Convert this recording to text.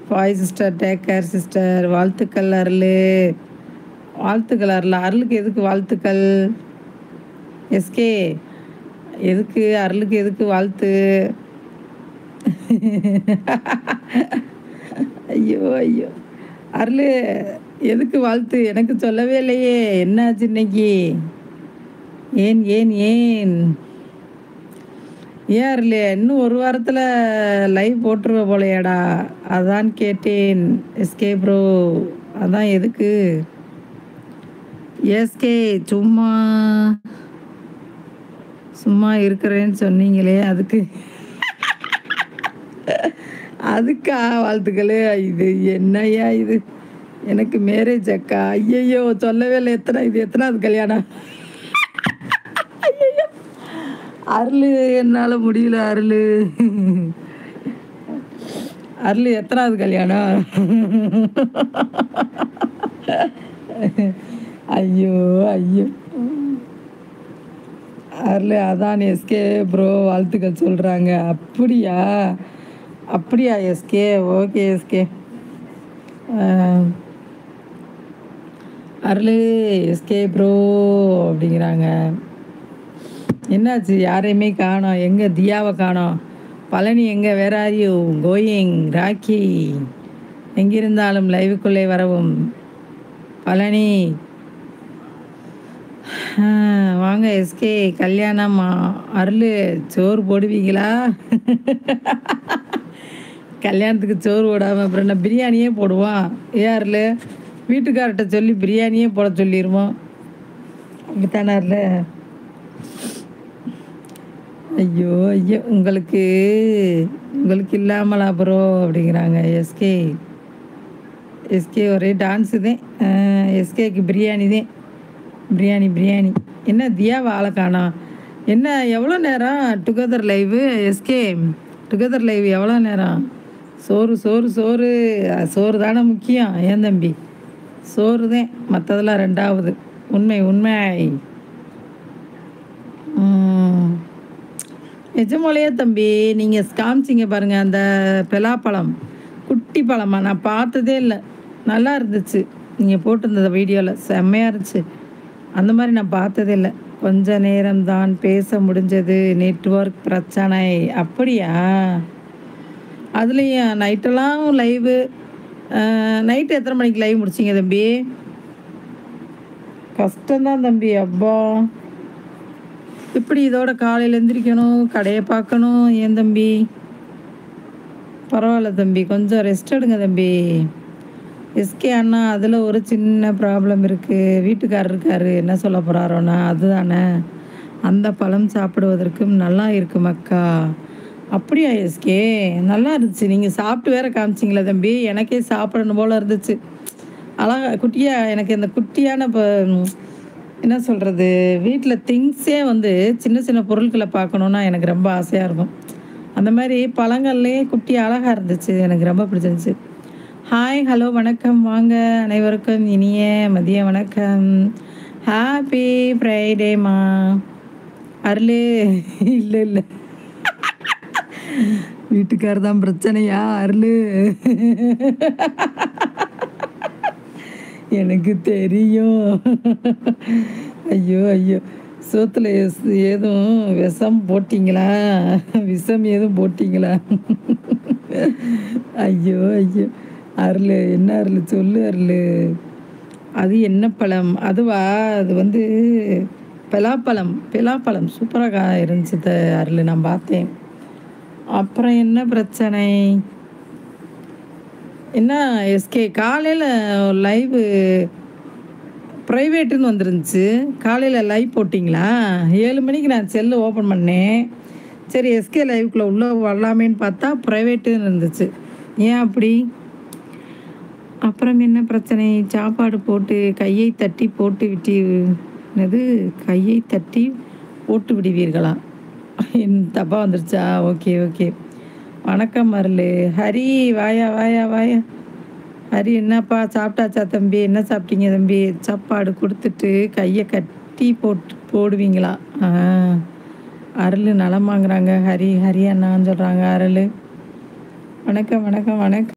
Bye sister, take care sister. வாழ்த்துக்கள் அருளு. வாழ்த்துக்கள் அருள். அருளுக்கு எதுக்கு வாழ்த்துக்கள்? எஸ்கே எதுக்கு? அருளுக்கு எதுக்கு வாழ்த்து? ஐயோ ஐயோ! அருளு எதுக்கு வாழ்த்து? எனக்கு சொல்லவே இல்லையே! என்னாச்சு இன்னைக்கு? ஏன் ஏன் ஏன்? ஏன் அருளு? இன்னும் ஒரு வாரத்தில் லைவ் போட்டுருவ போலையாடா? அதான் கேட்டேன். எஸ்கே ப்ரோ அதான் எதுக்கு? எஸ்கே சும்மா சும்மா இருக்கிறேன்னு சொன்னீங்களே அதுக்கு அதுக்கா வாழ்த்துக்களே? இது என்னய்யா இது? எனக்கு மேரேஜ் அக்கா. ஐயையோ சொல்லவே இல்லை. இது எத்தனாவது கல்யாணம்? ஐயையோ அருள் என்னால் முடியல அருள். அருள் எத்தனாவது கல்யாணம்? ஐயோ ஐயோ அருள் அதான் எஸ்கே ப்ரோ வாழ்த்துக்கள் சொல்கிறாங்க. அப்படியா? அப்படியா SK? Okay SK. Arul SK bro அப்படிங்கிறாங்க. என்னாச்சு? யாரையுமே காணோம். எங்கே தியாவை காணோம்? பழனி எங்கே? வேற ஆர் யூ கோயிங்? ராக்கி எங்கிருந்தாலும் லைவுக்குள்ளே வரவும். பழனி வாங்க எஸ்கே. கல்யாணமா? அருள் சோறு போடுவீங்களா? கல்யாணத்துக்கு சோறு போடாமல் அப்புறம் என்ன பிரியாணியே போடுவான்? அருள் வீட்டுக்கார்ட்ட சொல்லி பிரியாணியே போட சொல்லிடுவோம். அப்படித்தானே அருள்? ஐயோ ஐயோ உங்களுக்கு இல்லாமலா ப்ரோ அப்படிங்கிறாங்க. எஸ்கே எஸ்கே ஒரே டான்ஸு தான். எஸ்கேக்கு பிரியாணி தான். பிரியாணி என்ன தியாவை ஆளை காணோம்? என்ன எவ்வளோ நேரம் together live? SK together live எவ்வளோ நேரம்? சோறு சோறு சோறு சோறு தானே முக்கியம். ஏன் தம்பி? சோறு தான், மற்றதெல்லாம் ரெண்டாவது. உண்மை உண்மை. நிஜமோலையே தம்பி நீங்கள் காமிச்சிங்க பாருங்கள் அந்த பலாப்பழம். குட்டி பழமா? நான் பார்த்ததே இல்லை. நல்லா இருந்துச்சு நீங்கள் போட்டிருந்த வீடியோவில். செம்மையாக இருந்துச்சு. அந்த மாதிரி நான் பார்த்ததே இல்லை. கொஞ்ச நேரம்தான் பேச முடிஞ்சது, நெட்வொர்க் பிரச்சனை. அப்படியா? அதுலேயும் நைட்டெல்லாம் லைவு. நைட்டு எத்தனை மணிக்கு லைவ் முடிச்சிங்க தம்பி? கஷ்டம்தான் தம்பி. அப்பா இப்படி இதோட காலையில் எந்திரிக்கணும், கடையை பார்க்கணும். ஏன் தம்பி? பரவாயில்ல தம்பி, கொஞ்சம் ரெஸ்ட் எடுங்க தம்பி. எஸ்கே அண்ணா அதில் ஒரு சின்ன ப்ராப்ளம் இருக்குது. வீட்டுக்காரர் இருக்காரு, என்ன சொல்ல போகிறாரோண்ணா? அதுதானே, அந்த பழம் சாப்பிடுவதற்கும் நல்லா இருக்கும் அக்கா. அப்படியா எஸ்கே? நல்லா இருந்துச்சு. நீங்கள் சாப்பிட்டு வேற காமிச்சிங்களா தம்பி? எனக்கே சாப்பிடணும் போல் இருந்துச்சு. அழகா குட்டியாக எனக்கு இந்த குட்டியான இப்போ என்ன சொல்கிறது, வீட்டில் திங்ஸே வந்து சின்ன சின்ன பொருட்களை பார்க்கணுன்னா எனக்கு ரொம்ப ஆசையாக இருக்கும். அந்த மாதிரி பழங்கள்லேயே குட்டி அழகாக இருந்துச்சு. எனக்கு ரொம்ப பிடிச்சிருந்துச்சு. ஹாய் ஹலோ வணக்கம் வாங்க அனைவருக்கும் இனிய மதிய வணக்கம். ஹாப்பி ஃப்ரைடேம்மா. அருள் இல்லை இல்லை வீட்டுக்கார் தான் பிரச்சனையா அருள்? எனக்கு தெரியும். ஐயோ ஐயோ சோத்தில் எதுவும் விஷம் போட்டிங்களா? விஷம் எதுவும் போட்டிங்களா? ஐயோ ஐயோ அருள் என்ன அருள் சொல்லு அருள். அது என்ன பழம்? அதுவா? அது வந்து பலாப்பழம் சூப்பராக இருந்துச்சு அருள், நான் பார்த்தேன். அப்புறம் என்ன பிரச்சனை? என்ன எஸ்கே காலையில் லைவு ப்ரைவேட்டுன்னு வந்துருந்துச்சு. காலையில் லைவ் போட்டிங்களா? 7 மணிக்கு நான் செல்லு ஓப்பன் பண்ணேன். சரி எஸ்கே லைவுக்குள்ளே உள்ளே வரலாமேன்னு பார்த்தா ப்ரைவேட்டுன்னு இருந்துச்சு. ஏன் அப்படி? அப்புறம் என்ன பிரச்சனை? சாப்பாடு போட்டு கையை தட்டி போட்டு என்னது கையை தட்டி போட்டு விடுவீர்களா? என் தப்பாக வந்துருச்சா? Okay okay. வணக்கம் அருள். ஹரி வாயா வாயா வாயா. ஹரி என்னப்பா சாப்பிட்டாச்சா தம்பி? என்ன சாப்பிட்டீங்க தம்பி? சாப்பாடு கொடுத்துட்டு கையை கட்டி போடுவீங்களா? அருள் நலமாங்கிறாங்க. ஹரி அண்ணான்னு சொல்கிறாங்க. அருள் வணக்கம், வணக்கம், வணக்கம்.